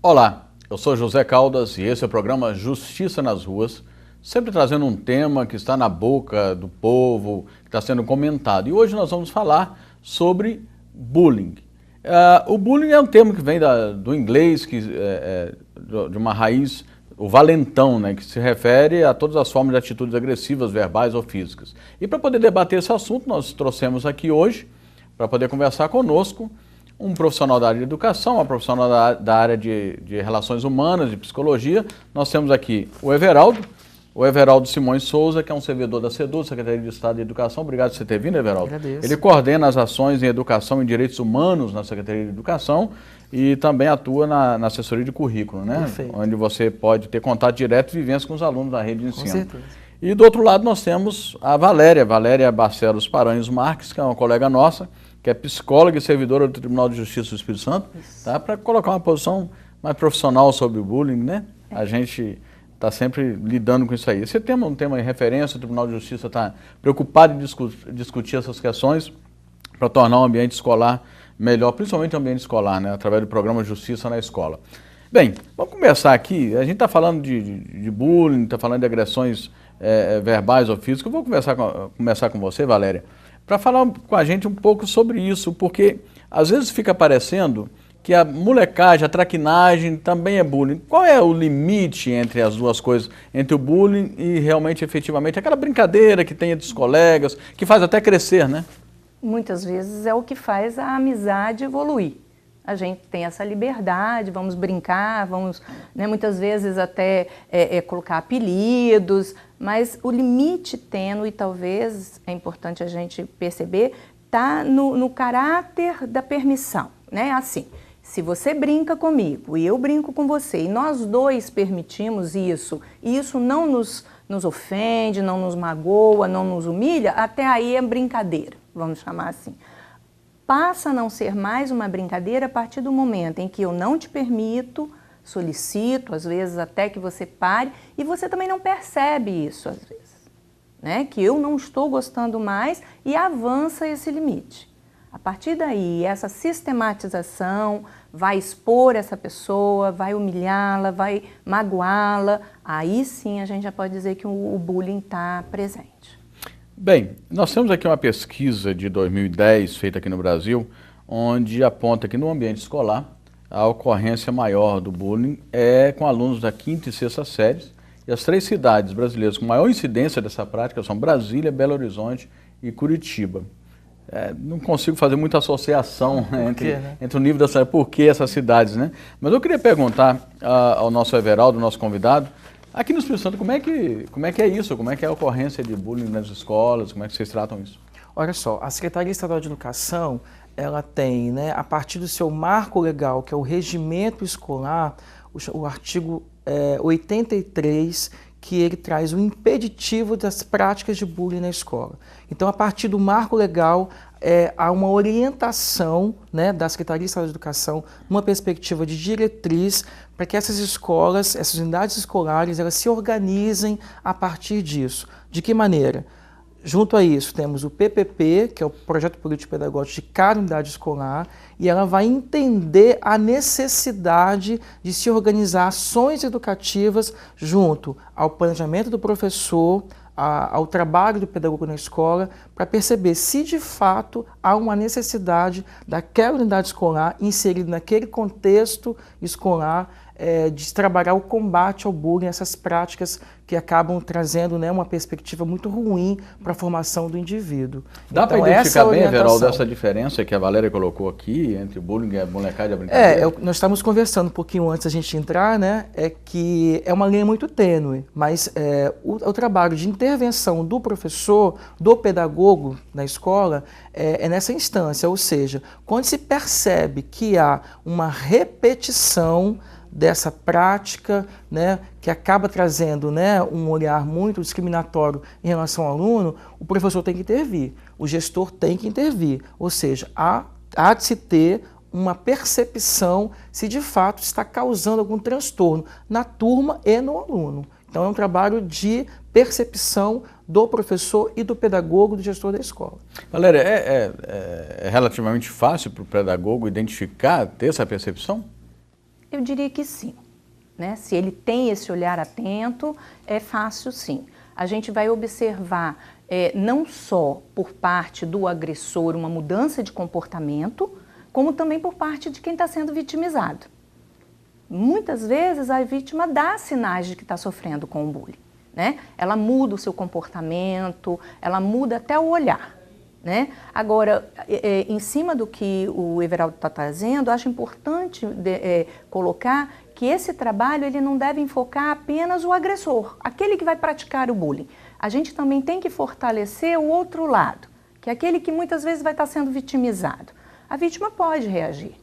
Olá, eu sou José Caldas e esse é o programa Justiça nas Ruas, sempre trazendo um tema que está na boca do povo, que está sendo comentado. E hoje nós vamos falar sobre bullying. O bullying é um termo que vem do inglês, de uma raiz, o valentão, né, que se refere a todas as formas de atitudes agressivas, verbais ou físicas. E para poder debater esse assunto, nós trouxemos aqui hoje, para poder conversar conosco, um profissional da área de educação, uma profissional da área de relações humanas, de psicologia. Nós temos aqui o Everaldo Simões Souza, que é um servidor da SEDU, Secretaria de Estado de Educação. Obrigado por você ter vindo, Everaldo. Agradeço. Ele coordena as ações em educação e direitos humanos na Secretaria de Educação e também atua na assessoria de currículo, né? Perfeito. Onde você pode ter contato direto e vivência com os alunos da rede de ensino. Com certeza. E do outro lado nós temos a Valéria Barcelos Paranhos Marques, que é uma colega nossa, que é psicóloga e servidora do Tribunal de Justiça do Espírito Santo, tá? Para colocar uma posição mais profissional sobre o bullying, né? A gente está sempre lidando com isso aí. Esse tema é um tema em referência, o Tribunal de Justiça está preocupado em discutir essas questões para tornar o ambiente escolar melhor, principalmente o ambiente escolar, né? Através do programa Justiça na Escola. Bem, vamos começar aqui. A gente está falando de bullying, está falando de agressões verbais ou físicas. Eu vou começar com você, Valéria, para falar com a gente um pouco sobre isso, porque às vezes fica parecendo que a molecagem, a traquinagem também é bullying. Qual é o limite entre as duas coisas, entre o bullying e realmente, efetivamente, aquela brincadeira que tem entre os colegas, que faz até crescer, né? Muitas vezes é o que faz a amizade evoluir. A gente tem essa liberdade, vamos brincar, vamos, né, muitas vezes até colocar apelidos, mas o limite tênue, talvez, é importante a gente perceber, está no caráter da permissão, né? Assim, se você brinca comigo e eu brinco com você e nós dois permitimos isso, e isso não nos ofende, não nos magoa, não nos humilha, até aí é brincadeira, vamos chamar assim. Passa a não ser mais uma brincadeira a partir do momento em que eu não te permito, solicito, às vezes até que você pare, e você também não percebe isso, às vezes, né? Que eu não estou gostando mais e avança esse limite. A partir daí, essa sistematização vai expor essa pessoa, vai humilhá-la, vai magoá-la, aí sim a gente já pode dizer que o bullying está presente. Bem, nós temos aqui uma pesquisa de 2010 feita aqui no Brasil, onde aponta que no ambiente escolar a ocorrência maior do bullying é com alunos da 5ª e 6ª séries, e as 3 cidades brasileiras com maior incidência dessa prática são Brasília, Belo Horizonte e Curitiba. Não consigo fazer muita associação entre o nível da cidade, por que essas cidades, né? Mas eu queria perguntar ao nosso Everaldo, nosso convidado, aqui no Espírito Santo, como é que é isso? Como é que é a ocorrência de bullying nas escolas? Como é que vocês tratam isso? Olha só, a Secretaria Estadual de Educação, ela tem, né, a partir do seu marco legal, que é o regimento escolar, o artigo 83, que ele traz o impeditivo das práticas de bullying na escola. Então, a partir do marco legal, há uma orientação, né, da Secretaria Estadual de Educação, numa perspectiva de diretriz, para que essas escolas, essas unidades escolares, elas se organizem a partir disso. De que maneira? Junto a isso, temos o PPP, que é o Projeto Político Pedagógico de cada unidade escolar, e ela vai entender a necessidade de se organizar ações educativas junto ao planejamento do professor, ao trabalho do pedagogo na escola, para perceber se de fato há uma necessidade daquela unidade escolar inserida naquele contexto escolar de trabalhar o combate ao bullying, essas práticas que acabam trazendo, né, uma perspectiva muito ruim para a formação do indivíduo. Dá para identificar bem, Everaldo, essa diferença que a Valéria colocou aqui entre o bullying e a molecagem e a brincadeira? Nós estávamos conversando um pouquinho antes da gente entrar, né, que é uma linha muito tênue, mas o trabalho de intervenção do professor, do pedagogo na escola, é nessa instância, ou seja, quando se percebe que há uma repetição dessa prática, né, que acaba trazendo, né, um olhar muito discriminatório em relação ao aluno, o professor tem que intervir, o gestor tem que intervir, ou seja, há de se ter uma percepção se de fato está causando algum transtorno na turma e no aluno. Então é um trabalho de percepção do professor e do pedagogo, do gestor da escola. Valéria, é relativamente fácil para o pedagogo identificar, ter essa percepção? Eu diria que sim, né? Se ele tem esse olhar atento, é fácil sim. A gente vai observar não só por parte do agressor uma mudança de comportamento, como também por parte de quem está sendo vitimizado. Muitas vezes a vítima dá sinais de que está sofrendo com o bullying, né? Ela muda o seu comportamento, ela muda até o olhar, né? Agora, em cima do que o Everaldo está trazendo, acho importante colocar que esse trabalho ele não deve enfocar apenas o agressor, aquele que vai praticar o bullying. A gente também tem que fortalecer o outro lado, que é aquele que muitas vezes vai estar sendo vitimizado. A vítima pode reagir.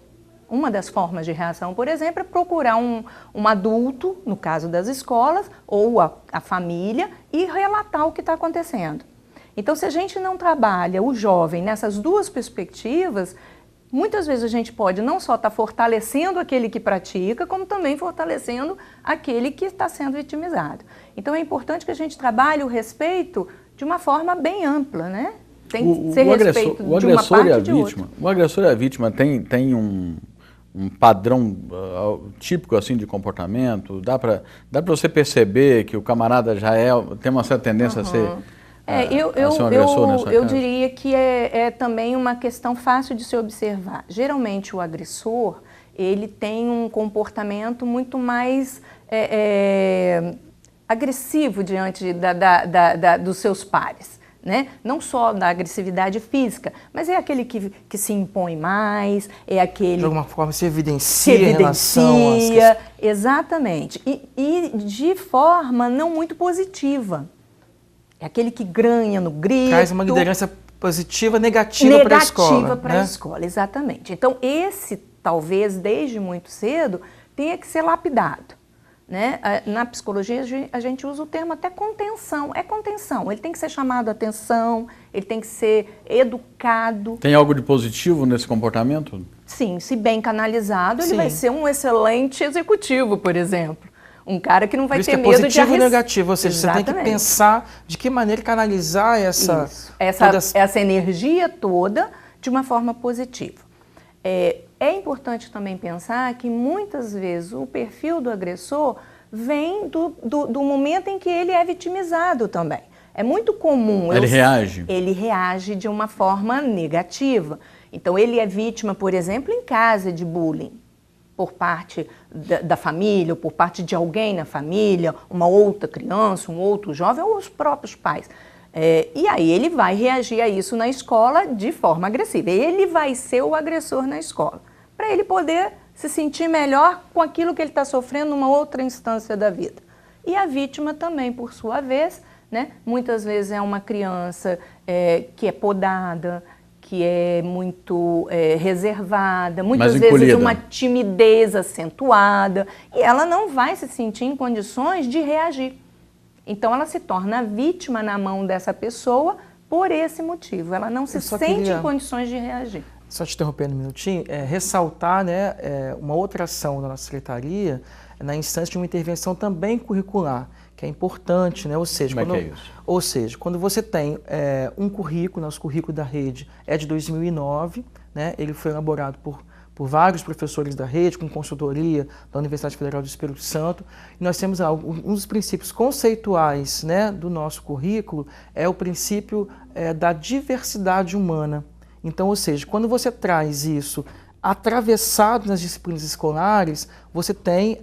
Uma das formas de reação, por exemplo, é procurar um adulto, no caso das escolas, ou a família, e relatar o que está acontecendo. Então, se a gente não trabalha o jovem nessas duas perspectivas, muitas vezes a gente pode não só estar fortalecendo aquele que pratica, como também fortalecendo aquele que está sendo vitimizado. Então, é importante que a gente trabalhe o respeito de uma forma bem ampla, né? Tem que ser respeito de uma parte e de outra. O agressor e a vítima tem um padrão típico assim de comportamento? Dá para você perceber que o camarada já tem uma certa tendência a ser um agressor nessa casa? Eu diria que é também uma questão fácil de se observar. Geralmente o agressor, ele tem um comportamento muito mais agressivo diante dos seus pares. Né? Não só da agressividade física, mas é aquele que se impõe mais, é aquele... De alguma forma se evidencia em relação às... Exatamente. E de forma não muito positiva. É aquele que ganha no grito. Traz uma liderança positiva, negativa para a escola. Negativa para a escola, exatamente. Então, esse, talvez, desde muito cedo, tenha que ser lapidado. Né? Na psicologia, a gente usa o termo até contenção. É contenção. Ele tem que ser chamado a atenção, ele tem que ser educado. Tem algo de positivo nesse comportamento? Sim, se bem canalizado, ele vai ser um excelente executivo, por exemplo. Um cara que não vai ter medo de arriscar. Positivo e negativo, ou seja, você tem que pensar de que maneira canalizar essa energia toda de uma forma positiva. É importante também pensar que muitas vezes o perfil do agressor vem do momento em que ele é vitimizado também. É muito comum... Ele reage? Ele reage de uma forma negativa. Então, ele é vítima, por exemplo, em casa de bullying, por parte da família, ou por parte de alguém na família, uma outra criança, um outro jovem, ou os próprios pais. E aí ele vai reagir a isso na escola de forma agressiva. Ele vai ser o agressor na escola, para ele poder se sentir melhor com aquilo que ele está sofrendo numa outra instância da vida. E a vítima também, por sua vez, né, muitas vezes é uma criança que é podada, que é muito reservada, muitas vezes uma timidez acentuada, e ela não vai se sentir em condições de reagir. Então, ela se torna vítima na mão dessa pessoa por esse motivo. Ela não se sente em condições de reagir. Só te interrompendo um minutinho, ressaltar uma outra ação da nossa secretaria na instância de uma intervenção também curricular, que é importante, né? Ou seja, quando você tem um currículo, nosso currículo da rede é de 2009, né? Ele foi elaborado por vários professores da rede, com consultoria da Universidade Federal do Espírito Santo. E nós temos um dos princípios conceituais, né, do nosso currículo, é o princípio da diversidade humana. Então, ou seja, quando você traz isso atravessado nas disciplinas escolares, você tem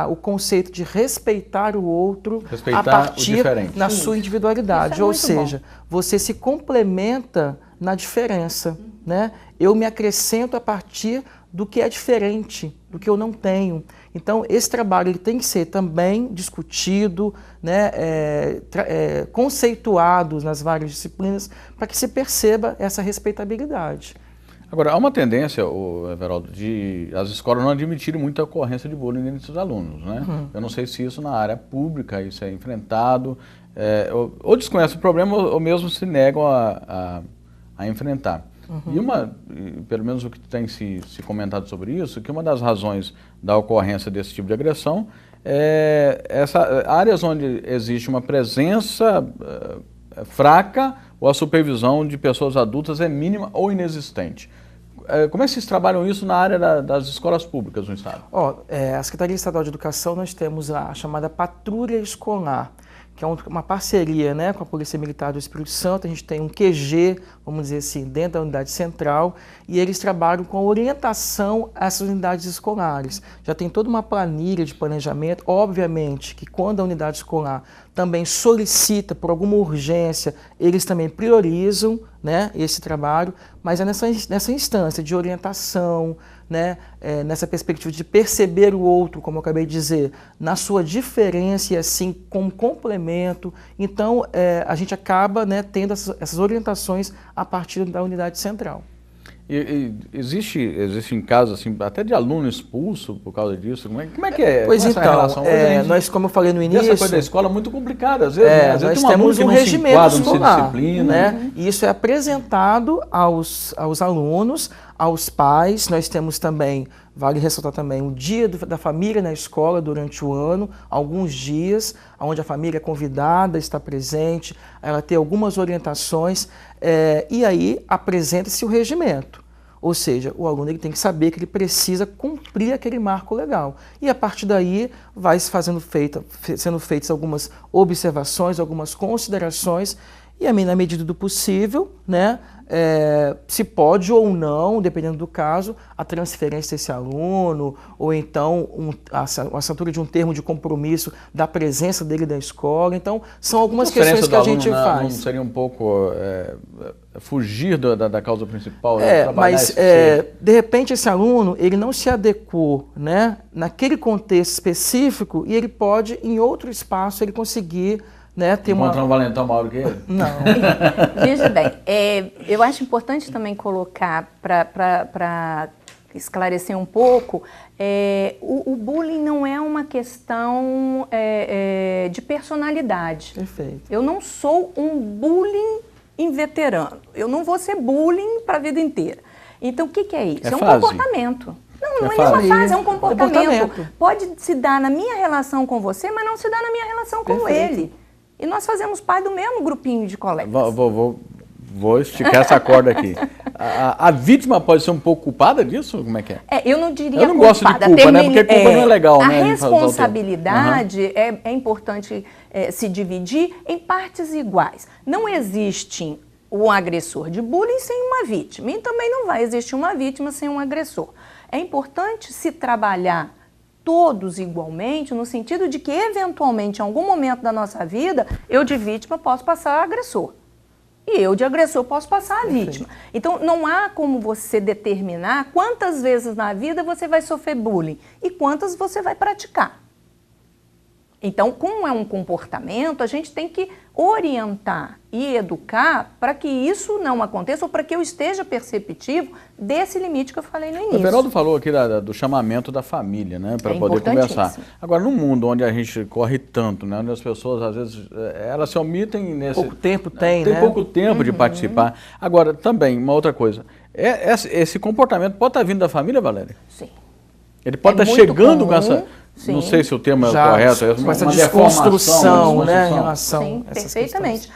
o conceito de respeitar o outro a partir na sua individualidade. Ou seja, você se complementa na diferença, né? Eu me acrescento a partir do que é diferente, do que eu não tenho. Então, esse trabalho ele tem que ser também discutido, né, conceituado nas várias disciplinas, para que se perceba essa respeitabilidade. Agora, há uma tendência, Everaldo, de as escolas não admitirem muita ocorrência de bullying entre seus alunos, né? Eu não sei se isso na área pública isso é enfrentado, ou desconhecem o problema, ou mesmo se negam a enfrentar. E pelo menos o que tem se comentado sobre isso, que uma das razões da ocorrência desse tipo de agressão é áreas onde existe uma presença fraca ou a supervisão de pessoas adultas é mínima ou inexistente. como é que vocês trabalham isso na área das escolas públicas no estado? A Secretaria Estadual de Educação, nós temos a chamada Patrulha Escolar, que é uma parceria, né, com a Polícia Militar do Espírito Santo. A gente tem um QG, vamos dizer assim, dentro da unidade central, e eles trabalham com orientação a essas unidades escolares. Já tem toda uma planilha de planejamento. Obviamente que quando a unidade escolar também solicita por alguma urgência, eles também priorizam, né, esse trabalho, mas é nessa instância de orientação, né, nessa perspectiva de perceber o outro, como eu acabei de dizer, na sua diferença e assim como complemento. Então, a gente acaba, né, tendo essas orientações a partir da unidade central. E existem casos assim, até de aluno expulso por causa disso? Como é que é? Pois essa então, relação? nós, como eu falei no início... Essa coisa da escola é muito complicada, às vezes, né? Às vezes nós tem um aluno temos que um não se regimento enquadra, não se escolar, disciplina. né? E isso é apresentado aos alunos, aos pais. Nós temos também, vale ressaltar também, o dia da família na escola durante o ano, alguns dias, onde a família é convidada, está presente, ela tem algumas orientações, e aí apresenta-se o regimento. Ou seja, o aluno ele tem que saber que ele precisa cumprir aquele marco legal. E a partir daí vai sendo feitas algumas observações, algumas considerações, e na medida do possível, né, se pode ou não, dependendo do caso, a transferência desse aluno, ou então a assinatura de um termo de compromisso da presença dele da escola. Então, são algumas questões que a gente faz. Não seria um pouco fugir da causa principal? Mas de repente esse aluno ele não se adequou, né, naquele contexto específico, e ele pode, em outro espaço, ele conseguir, né, ter encontrar um valentão maior que ele? Não. Veja bem, eu acho importante também colocar, para esclarecer um pouco, o bullying não é uma questão de personalidade. Perfeito. Eu não sou um bullying inveterano. Eu não vou ser bullying para a vida inteira. Então, o que é isso? É um comportamento. Não é nenhuma fase, é um comportamento. Pode se dar na minha relação com você, mas não se dá na minha relação com ele. E nós fazemos parte do mesmo grupinho de colegas. Vou esticar essa corda aqui. A vítima pode ser um pouco culpada disso? Como é que é? Eu não diria culpada. Eu não gosto de culpa, né? Porque culpa não é legal, né? A responsabilidade é importante se dividir em partes iguais. Não existe um agressor de bullying sem uma vítima. E também não vai existir uma vítima sem um agressor. É importante se trabalhar todos igualmente, no sentido de que, eventualmente, em algum momento da nossa vida, eu de vítima posso passar a agressor. E eu de agressor posso passar a vítima. Então, não há como você determinar quantas vezes na vida você vai sofrer bullying e quantas você vai praticar. Então, como é um comportamento, a gente tem que orientar e educar para que isso não aconteça ou para que eu esteja perceptivo desse limite que eu falei no início. O Everaldo falou aqui do chamamento da família, né, para poder conversar. Agora, num mundo onde a gente corre tanto, né, onde as pessoas, às vezes, elas se omitem nesse... Pouco tempo tem, né? Pouco tempo de participar. Agora, também, uma outra coisa, esse comportamento pode estar vindo da família, Valéria? Sim. Ele pode estar chegando com essa... Sim. Não sei se o termo é correto. Com essa desconstrução, né, em relação Sim, a essas perfeitamente.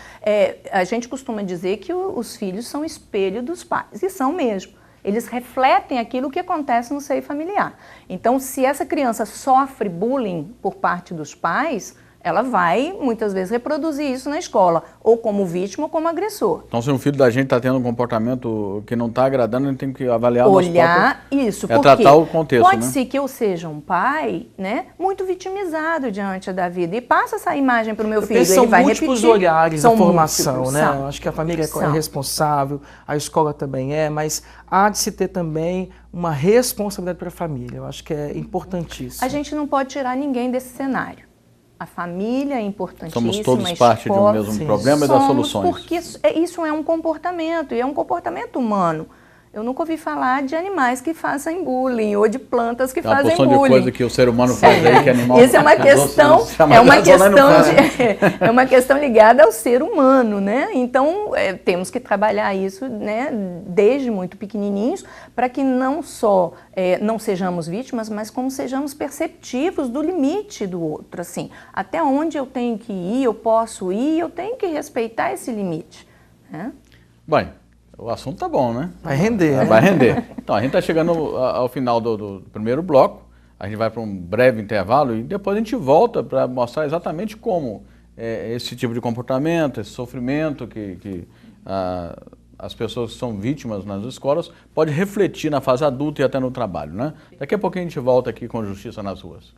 A gente costuma dizer que os filhos são espelho dos pais, e são mesmo. Eles refletem aquilo que acontece no seio familiar. Então, se essa criança sofre bullying por parte dos pais, ela vai, muitas vezes, reproduzir isso na escola, ou como vítima ou como agressor. Então, se um filho da gente está tendo um comportamento que não está agradando, a gente tem que avaliar o nosso próprio... Isso, porque tratar o contexto, pode ser que eu seja um pai, né, muito vitimizado diante da vida, e passa essa imagem para o meu filho, são ele vai múltiplos repetir. olhares da formação, né? Eu acho que a família é responsável, a escola também mas há de se ter também uma responsabilidade para a família. Eu acho que é importantíssimo. A gente não pode tirar ninguém desse cenário. A família é importantíssima. Somos todos parte de um mesmo problema e das soluções. Porque isso é um comportamento, e é um comportamento humano. Eu nunca ouvi falar de animais que fazem bullying ou de plantas que fazem bullying. Uma porção de coisa que o ser humano faz aí que animal. Isso é uma questão ligada ao ser humano, né? Então temos que trabalhar isso, né, desde muito pequenininhos, para que não só não sejamos vítimas, mas como sejamos perceptivos do limite do outro, assim, até onde eu tenho que ir, eu posso ir, eu tenho que respeitar esse limite, né? Bem, O assunto tá bom, né? Vai render, né? Vai render. Então, a gente está chegando ao final do primeiro bloco, a gente vai para um breve intervalo e depois a gente volta para mostrar exatamente como esse tipo de comportamento, esse sofrimento que as pessoas que são vítimas nas escolas pode refletir na fase adulta e até no trabalho, né? Daqui a pouquinho a gente volta aqui com Justiça nas Ruas.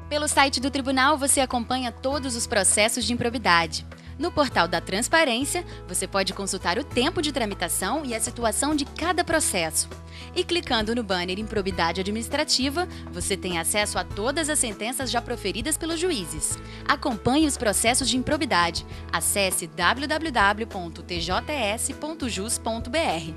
Pelo site do Tribunal, você acompanha todos os processos de improbidade. No portal da Transparência, você pode consultar o tempo de tramitação e a situação de cada processo. E clicando no banner Improbidade Administrativa, você tem acesso a todas as sentenças já proferidas pelos juízes. Acompanhe os processos de improbidade. Acesse www.tjs.jus.br.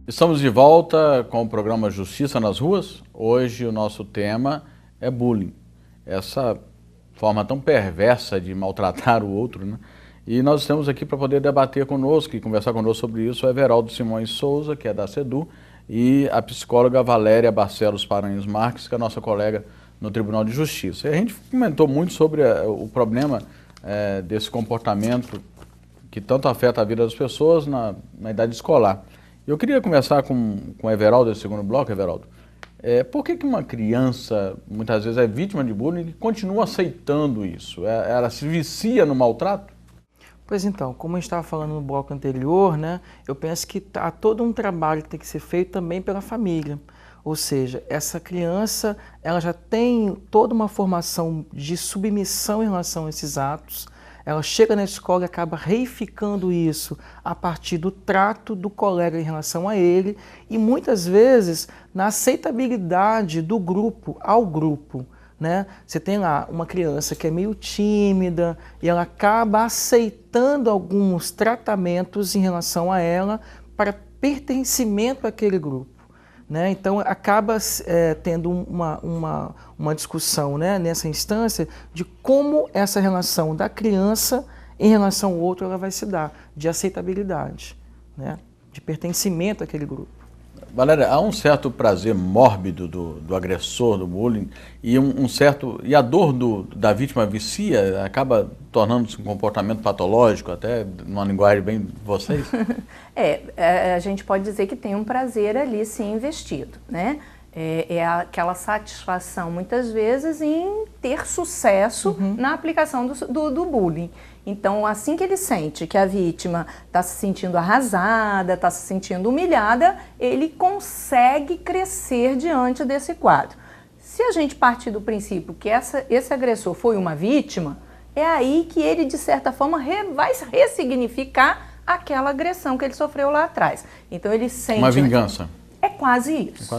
Estamos de volta com o programa Justiça nas Ruas. Hoje o nosso tema é bullying, essa forma tão perversa de maltratar o outro, né? E nós estamos aqui para poder debater conosco e conversar conosco sobre isso o Everaldo Simões Souza, que é da CEDU, e a psicóloga Valéria Barcelos Paranhos Marques, que é nossa colega no Tribunal de Justiça. E a gente comentou muito sobre o problema desse comportamento que tanto afeta a vida das pessoas na idade escolar. Eu queria começar com o Everaldo, esse segundo bloco, Everaldo. Por que uma criança, muitas vezes, é vítima de bullying e continua aceitando isso? Ela se vicia no maltrato? Pois então, como a gente estava falando no bloco anterior, né, eu penso que há todo um trabalho que tem que ser feito também pela família. Ou seja, essa criança ela já tem toda uma formação de submissão em relação a esses atos. Ela chega na escola e acaba reificando isso a partir do trato do colega em relação a ele e muitas vezes na aceitabilidade do grupo ao grupo, né? Você tem lá uma criança que é meio tímida e ela acaba aceitando alguns tratamentos em relação a ela para pertencimento àquele grupo. Né? Então, acaba tendo uma discussão, né, nessa instância de como essa relação da criança em relação ao outro ela vai se dar, de aceitabilidade, né, de pertencimento àquele grupo. Valéria, há um certo prazer mórbido do agressor, do bullying, e e a dor da vítima vicia, acaba tornando-se um comportamento patológico, até numa linguagem bem de vocês? A gente pode dizer que tem um prazer ali sim investido, né? É aquela satisfação, muitas vezes, em ter sucesso na aplicação do bullying. Então, assim que ele sente que a vítima está se sentindo arrasada, está se sentindo humilhada, ele consegue crescer diante desse quadro. Se a gente partir do princípio que esse agressor foi uma vítima, é aí que ele, de certa forma, vai ressignificar aquela agressão que ele sofreu lá atrás. Então, ele sente... Uma vingança. É quase isso.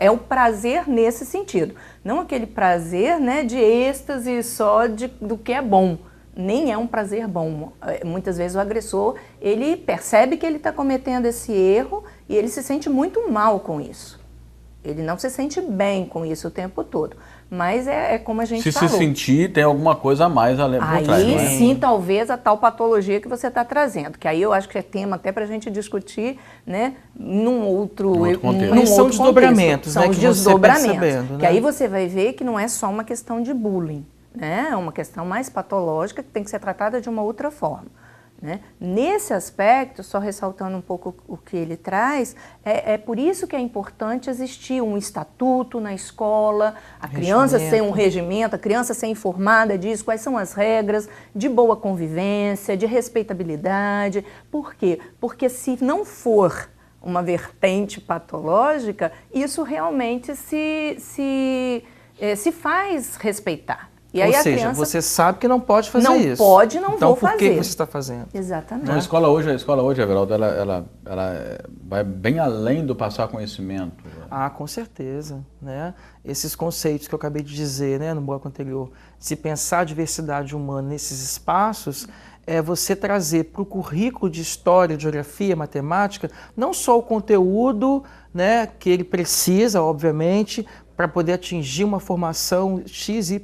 É o prazer nesse sentido. Não aquele prazer, né, de êxtase só do que é bom. Nem é um prazer bom. Muitas vezes o agressor, ele percebe que ele está cometendo esse erro e ele se sente muito mal com isso. Ele não se sente bem com isso o tempo todo. Mas é como a gente falou. Se sentir, tem alguma coisa a mais por trás, não é? Aí sim, talvez a tal patologia que você está trazendo. Que aí eu acho que é tema até para a gente discutir, né, num outro contexto. São desdobramentos, né, são os desdobramentos. Né? Que aí você vai ver que não é só uma questão de bullying. Né? É uma questão mais patológica que tem que ser tratada de uma outra forma. Né? Nesse aspecto, só ressaltando um pouco o que ele traz, é por isso que é importante existir um estatuto na escola, a criança ser um regimento, a criança ser informada disso, quais são as regras de boa convivência, de respeitabilidade. Por quê? Porque se não for uma vertente patológica, isso realmente se faz respeitar. E aí Ou seja, criança você sabe que não pode fazer isso. Não pode, não então, vou fazer. Então, por que você está fazendo? Exatamente. Então, a escola hoje, Everaldo, ela vai bem além do passar conhecimento. Com certeza. Né? Esses conceitos que eu acabei de dizer, né, no bloco anterior, se pensar a diversidade humana nesses espaços, é você trazer para o currículo de história, de geografia, matemática, não só o conteúdo, né, que ele precisa, obviamente, para poder atingir uma formação XYZ,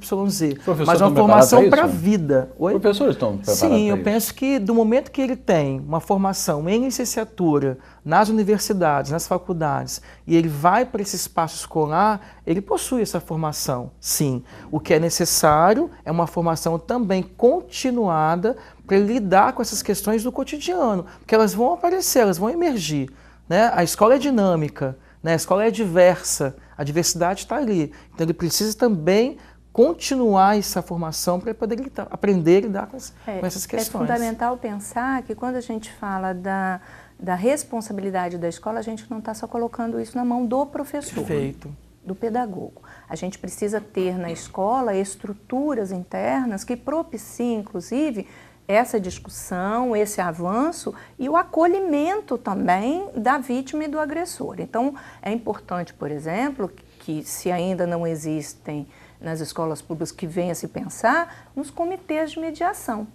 mas uma formação para a vida. Oi? Os professores estão preparados? Sim, eu penso que do momento que ele tem uma formação em licenciatura, nas universidades, nas faculdades, e ele vai para esse espaço escolar, ele possui essa formação, sim. O que é necessário é uma formação também continuada para ele lidar com essas questões do cotidiano, porque elas vão aparecer, elas vão emergir, né? A escola é dinâmica, né? A escola é diversa, a diversidade está ali. Então ele precisa também continuar essa formação para poder aprender a lidar com essas questões. É fundamental pensar que quando a gente fala da responsabilidade da escola, a gente não está só colocando isso na mão do professor, Perfeito. do pedagogo. A gente precisa ter na escola estruturas internas que propiciem, inclusive, essa discussão, esse avanço e o acolhimento também da vítima e do agressor. Então, é importante, por exemplo, que se ainda não existem nas escolas públicas que venha a se pensar, nos comitês de mediação,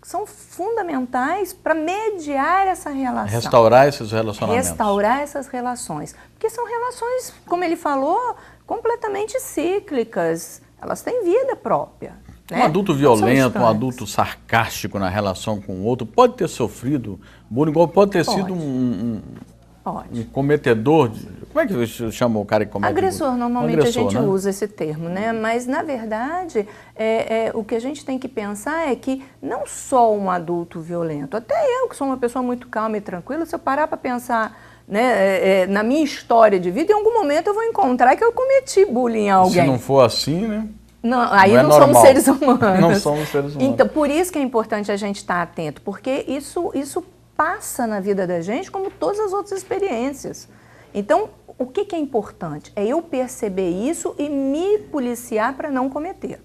que são fundamentais para mediar essa relação. Restaurar esses relacionamentos. Restaurar essas relações. Porque são relações, como ele falou, completamente cíclicas. Elas têm vida própria. Um adulto violento, um adulto sarcástico na relação com o outro, pode ter sofrido bullying, pode ter sido um cometedor de... Como é que chama o cara que comete agressor? Bullying? Normalmente agressor, a gente né? usa esse termo, né? Mas, na verdade, o que a gente tem que pensar é que não só um adulto violento, até eu, que sou uma pessoa muito calma e tranquila, se eu parar para pensar, né, na minha história de vida, em algum momento eu vou encontrar que eu cometi bullying a alguém. Se não for assim, né? Não, aí não somos seres humanos. Não somos seres humanos. Então, por isso que é importante a gente estar atento, porque isso passa na vida da gente como todas as outras experiências. Então, o que é importante? É eu perceber isso e me policiar para não cometer.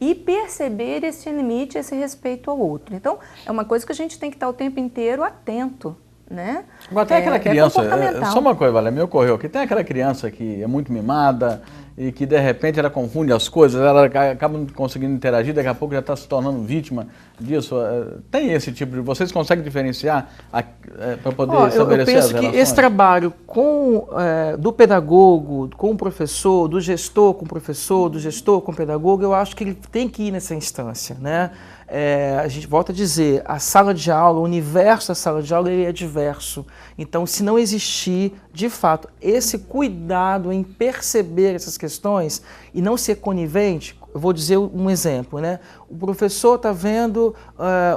E perceber esse limite, esse respeito ao outro. Então, é uma coisa que a gente tem que estar o tempo inteiro atento, né? Agora, tem aquela criança, só uma coisa, Valéria, me ocorreu aqui, tem aquela criança que é muito mimada e que de repente ela confunde as coisas, ela acaba não conseguindo interagir, daqui a pouco já está se tornando vítima disso. Tem esse tipo de... Vocês conseguem diferenciar para poder estabelecer as relações? Eu penso que esse trabalho do pedagogo com o professor, do gestor com o professor, do gestor com o pedagogo, eu acho que ele tem que ir nessa instância, né? A gente volta a dizer, a sala de aula, o universo da sala de aula, ele é diverso. Então, se não existir, de fato, esse cuidado em perceber essas questões e não ser conivente, eu vou dizer um exemplo, né? O professor está vendo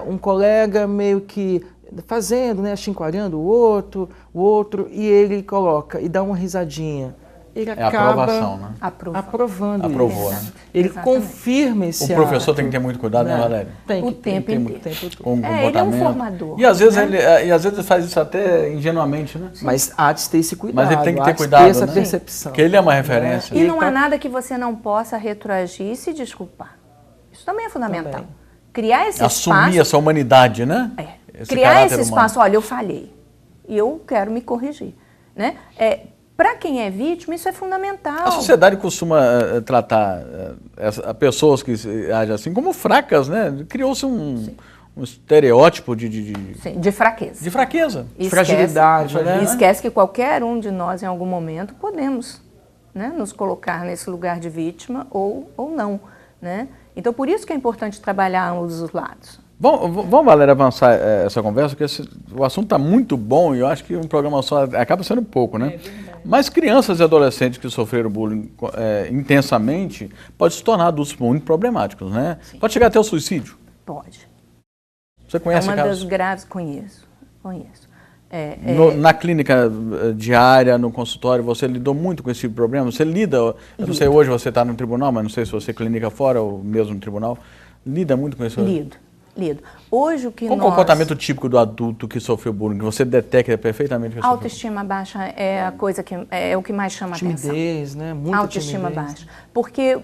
um colega meio que fazendo, né, chinquarando o outro, e ele coloca e dá uma risadinha. Ele acaba aprovação, né? aprovando Aprovou, isso. né? Ele Exatamente. confirma esse O professor ato, tem que ter muito cuidado, né, Valéria? O tempo inteiro. Com o comportamento. Ele é um formador. E às vezes, ele faz isso até ingenuamente, né? Mas há de ter esse cuidado. Mas ele tem que ter há de cuidado, ter essa né? percepção. Porque ele é uma referência. E não há nada que você não possa retroagir e se desculpar. Isso também é fundamental. Também. Criar esse Assumir espaço... essa humanidade, né? Criar esse espaço, olha, eu falhei e eu quero me corrigir, né? Para quem é vítima, isso é fundamental. A sociedade costuma tratar pessoas que agem assim como fracas, né? Criou-se um estereótipo de fraqueza. De fraqueza. De fragilidade, né? Esquece que qualquer um de nós, em algum momento, podemos, né, nos colocar nesse lugar de vítima ou não, né? Então, por isso que é importante trabalhar ambos os lados. Vamos, Valéria, avançar essa conversa, porque o assunto está muito bom e eu acho que um programa só acaba sendo pouco, né? Mas crianças e adolescentes que sofreram bullying intensamente podem se tornar adultos muito problemáticos, né? Sim. Pode chegar até o suicídio? Pode. Você conhece casos? É uma das graves, conheço. Na clínica diária, no consultório, você lidou muito com esse tipo de problema? Você lida, eu não sei, hoje você está no tribunal, mas não sei se você clínica fora ou mesmo no tribunal, lida muito com isso? Lido. Hoje o que Qual o comportamento típico do adulto que sofreu bullying, que você detecta perfeitamente que autoestima baixa é a coisa que é o que mais chama atenção. Timidez, né? Muita autoestima timidez. baixa. Porque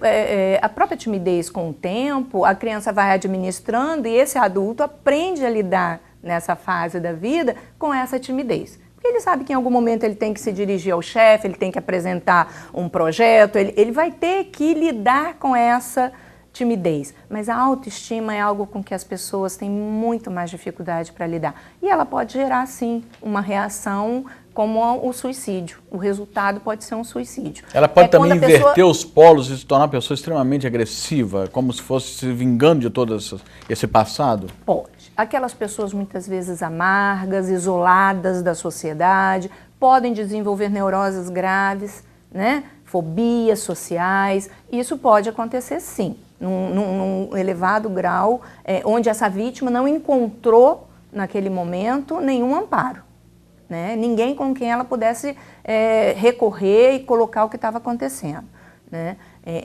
a própria timidez, com o tempo, a criança vai administrando e esse adulto aprende a lidar nessa fase da vida com essa timidez. Porque ele sabe que em algum momento ele tem que se dirigir ao chefe, ele tem que apresentar um projeto, ele vai ter que lidar com essa timidez, mas a autoestima é algo com que as pessoas têm muito mais dificuldade para lidar. E ela pode gerar, sim, uma reação como o suicídio. O resultado pode ser um suicídio. Ela pode também inverter os polos e se tornar uma pessoa extremamente agressiva, como se fosse se vingando de todo esse passado? Pode. Aquelas pessoas muitas vezes amargas, isoladas da sociedade, podem desenvolver neuroses graves, né? Fobias sociais. Isso pode acontecer, sim, num elevado grau, onde essa vítima não encontrou, naquele momento, nenhum amparo. Né? Ninguém com quem ela pudesse recorrer e colocar o que estava acontecendo. Né?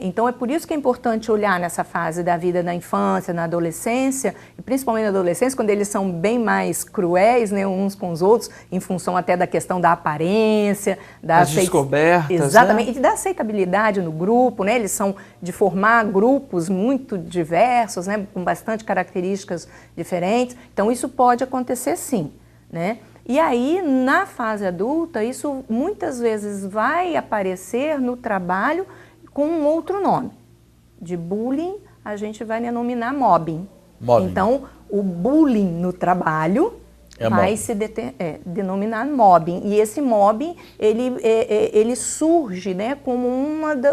Então é por isso que é importante olhar nessa fase da vida na infância, na adolescência, e principalmente na adolescência, quando eles são bem mais cruéis, né, uns com os outros, em função até da questão da aparência, das descobertas. Exatamente, né? E da aceitabilidade no grupo, né? Eles são de formar grupos muito diversos, né, com bastante características diferentes. Então isso pode acontecer, sim. Né? E aí, na fase adulta, isso muitas vezes vai aparecer no trabalho com um outro nome. De bullying, a gente vai denominar mobbing. Então, o bullying no trabalho vai se denominar mobbing. E esse mobbing, ele surge, né, como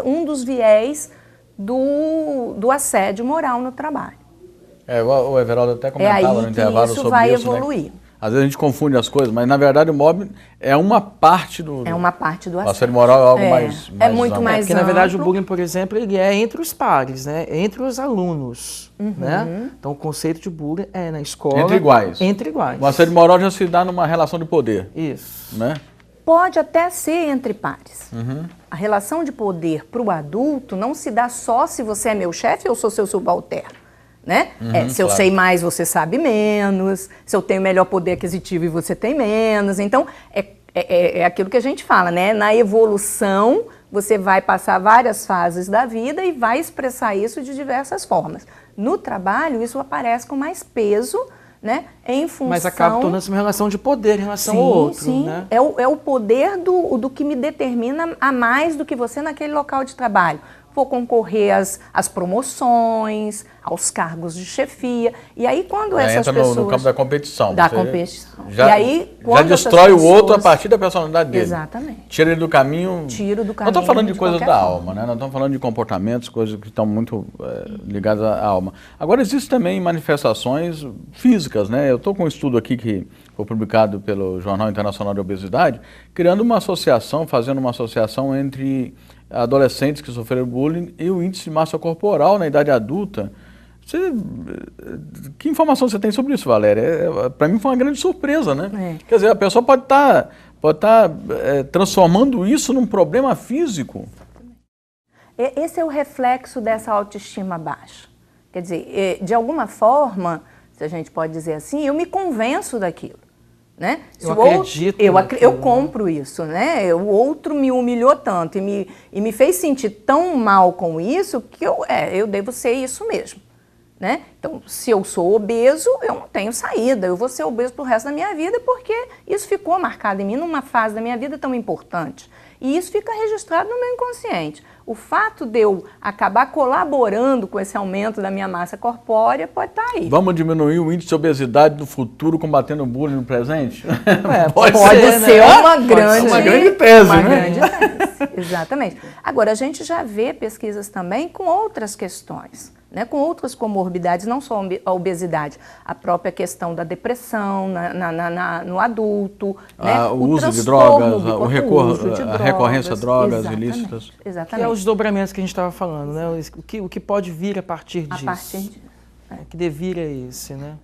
um dos viés do assédio moral no trabalho. O Everaldo até comentava no intervalo sobre isso. Isso vai evoluir. Né? Às vezes a gente confunde as coisas, mas na verdade o mobbing é uma parte do... É uma parte do assédio. O assédio moral é algo mais muito amplo. mais porque amplo. na verdade o bullying, por exemplo, ele é entre os pares, né? Entre os alunos. Né? Então o conceito de bullying é na escola... Entre iguais. Entre iguais. O assédio moral já se dá numa relação de poder. Isso. Né? Pode até ser entre pares. A relação de poder para o adulto não se dá só se você é meu chefe ou sou seu subalterno. Né? Se eu sei mais, você sabe menos. Se eu tenho melhor poder aquisitivo e você tem menos. Então, é aquilo que a gente fala, né? Na evolução, você vai passar várias fases da vida e vai expressar isso de diversas formas. No trabalho, isso aparece com mais peso, né? Em função... Mas acaba tornando-se uma relação de poder em relação ao outro. Sim, né? É o poder do que me determina a mais do que você naquele local de trabalho. Vou concorrer às promoções, aos cargos de chefia. E aí, quando essas entra pessoas... no campo da competição. Da competição. Já, e aí, já destrói o outro a partir da personalidade dele. Exatamente. Tira ele do caminho. Tiro do caminho. Nós estamos falando de coisas da forma. alma, né? Nós estamos falando de comportamentos, coisas que estão muito ligadas à alma. Agora, existem também manifestações físicas, né? Eu estou com um estudo aqui que foi publicado pelo Jornal Internacional de Obesidade, criando uma associação, fazendo uma associação entre adolescentes que sofreram bullying e o índice de massa corporal na idade adulta. Que informação você tem sobre isso, Valéria? Para mim foi uma grande surpresa, né? Quer dizer, a pessoa pode estar transformando isso num problema físico. Esse é o reflexo dessa autoestima baixa. Quer dizer, de alguma forma, se a gente pode dizer assim, eu me convenço daquilo. Né? Eu compro isso, né? O outro me humilhou tanto e me fez sentir tão mal com isso que eu devo ser isso mesmo. Né? Então, se eu sou obeso, eu não tenho saída, eu vou ser obeso pro resto da minha vida porque isso ficou marcado em mim numa fase da minha vida tão importante. E isso fica registrado no meu inconsciente. O fato de eu acabar colaborando com esse aumento da minha massa corpórea pode estar aí. Vamos diminuir o índice de obesidade no futuro combatendo o bullying no presente? Pode ser uma grande tese, uma né? grande tese. Exatamente. Agora, a gente já vê pesquisas também com outras questões, né, com outras comorbidades, não só a obesidade, a própria questão da depressão no adulto, né, o uso de drogas, a recorrência a drogas ilícitas. Exatamente. Que é os desdobramentos que a gente estava falando, né? O que pode vir a partir disso. A partir disso. Que devir é esse, né?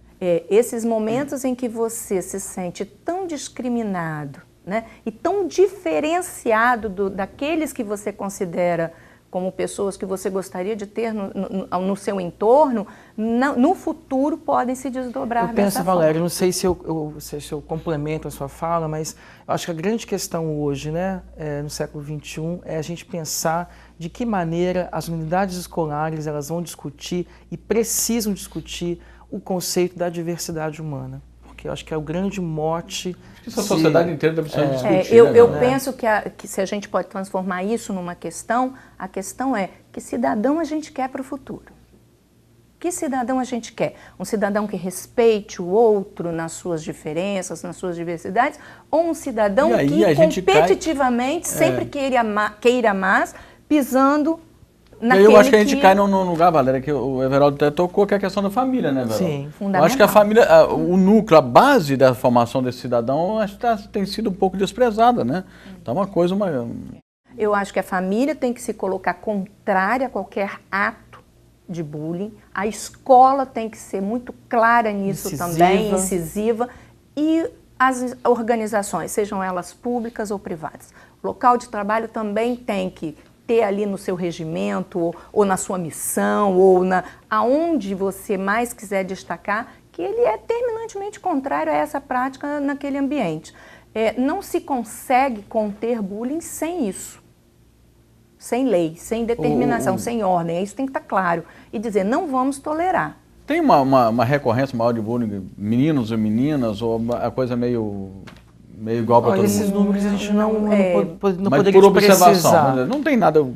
Esses momentos em que você se sente tão discriminado, né, e tão diferenciado daqueles que você considera como pessoas que você gostaria de ter no seu entorno, no futuro podem se desdobrar dessa forma. Eu penso, Valéria, não sei se eu complemento a sua fala, mas eu acho que a grande questão hoje, né, no século XXI, é a gente pensar de que maneira as unidades escolares elas vão discutir e precisam discutir o conceito da diversidade humana. Porque eu acho que é o grande mote... Isso a sociedade inteira deve ser discutida. Eu penso que se a gente pode transformar isso numa questão, a questão é que cidadão a gente quer para o futuro. Que cidadão a gente quer? Um cidadão que respeite o outro nas suas diferenças, nas suas diversidades, ou um cidadão que competitivamente sempre queira mais, pisando naquele eu acho que a gente cai num lugar, Valéria, que o Everaldo até tocou, que é a questão da família, né, Everaldo? Sim, fundamental. Eu acho que a família, o núcleo, a base da formação desse cidadão, acho que tem sido um pouco desprezada, né? Tá uma coisa... Eu acho que a família tem que se colocar contrária a qualquer ato de bullying. A escola tem que ser muito clara nisso também, incisiva. E as organizações, sejam elas públicas ou privadas. O local de trabalho também tem que ter ali no seu regimento, ou na sua missão, ou aonde você mais quiser destacar, que ele é terminantemente contrário a essa prática naquele ambiente. Não se consegue conter bullying sem isso. Sem lei, sem determinação, sem ordem. Isso tem que estar claro. E dizer, não vamos tolerar. Tem uma recorrência maior de bullying, meninos e meninas, ou a coisa meio igual para todo mundo? Esses números a gente não Mas poderia por observação, precisar. não tem nada...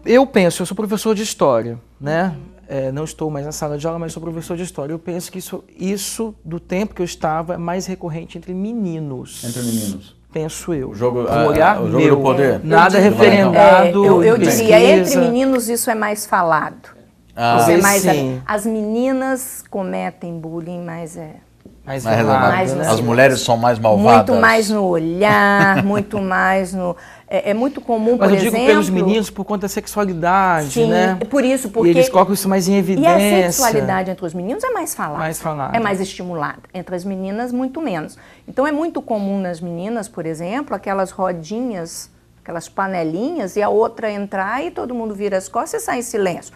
Eu penso, eu sou professor de história, né? Não estou mais na sala de aula, mas sou professor de história. Eu penso que isso do tempo que eu estava, é mais recorrente entre meninos. Entre meninos. Penso eu. O jogo meu, do poder? Nada referendado. Eu diria, entre meninos isso é mais falado. Sim. As meninas cometem bullying, mas mais as mulheres são mais malvadas. Muito mais no olhar, muito mais no... É muito comum, por exemplo... Mas eu digo pelos meninos por conta da sexualidade, sim, né? Por isso, porque... E eles colocam isso mais em evidência. E a sexualidade entre os meninos é mais falada. Mais falada. É mais estimulada. Entre as meninas, muito menos. Então, é muito comum nas meninas, por exemplo, aquelas rodinhas, aquelas panelinhas, e a outra entrar e todo mundo vira as costas e sai em silêncio.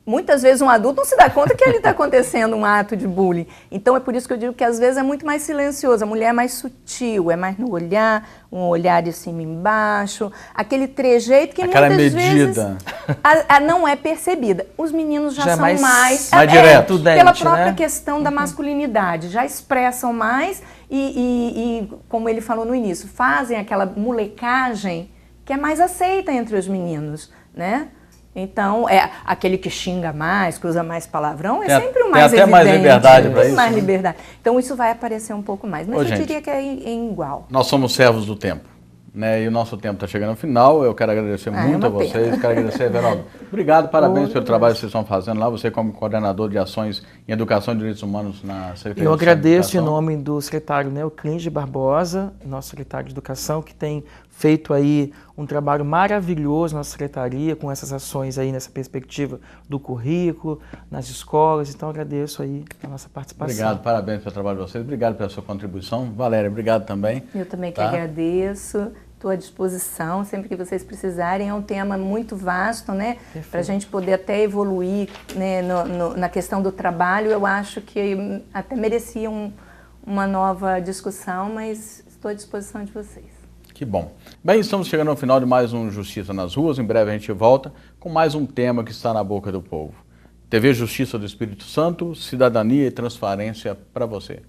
Muitas vezes um adulto não se dá conta que ali está acontecendo um ato de bullying. Então é por isso que eu digo que às vezes é muito mais silencioso. A mulher é mais sutil, é mais no olhar, um olhar de cima e embaixo, aquele trejeito que aquela muitas medida. vezes não é percebida. Os meninos já são mais direto, pela própria questão da masculinidade, já expressam mais e, como ele falou no início, fazem aquela molecagem que é mais aceita entre os meninos, né? Então, aquele que xinga mais, que usa mais palavrão, sempre o mais evidente. Tem até mais liberdade para isso. Mais liberdade. Então, isso vai aparecer um pouco mais. Mas eu diria que é igual. Nós somos servos do tempo, né? E o nosso tempo está chegando ao final. Eu quero agradecer muito a vocês. Quero agradecer, Everaldo. Obrigado, parabéns pelo trabalho que vocês estão fazendo lá. Você como coordenador de ações em educação e direitos humanos na Secretaria Eu agradeço em nome do secretário Neoclínio Barbosa, nosso secretário de Educação, que tem feito aí um trabalho maravilhoso na secretaria com essas ações aí nessa perspectiva do currículo, nas escolas. Então agradeço aí a nossa participação. Obrigado, parabéns pelo trabalho de vocês. Obrigado pela sua contribuição. Valéria, obrigado também. Eu também que agradeço. Estou à disposição, sempre que vocês precisarem. É um tema muito vasto, né? Para a gente poder até evoluir, né, na questão do trabalho. Eu acho que até merecia uma nova discussão, mas estou à disposição de vocês. Que bom. Bem, estamos chegando ao final de mais um Justiça nas Ruas. Em breve a gente volta com mais um tema que está na boca do povo. TV Justiça do Espírito Santo, cidadania e transparência para você.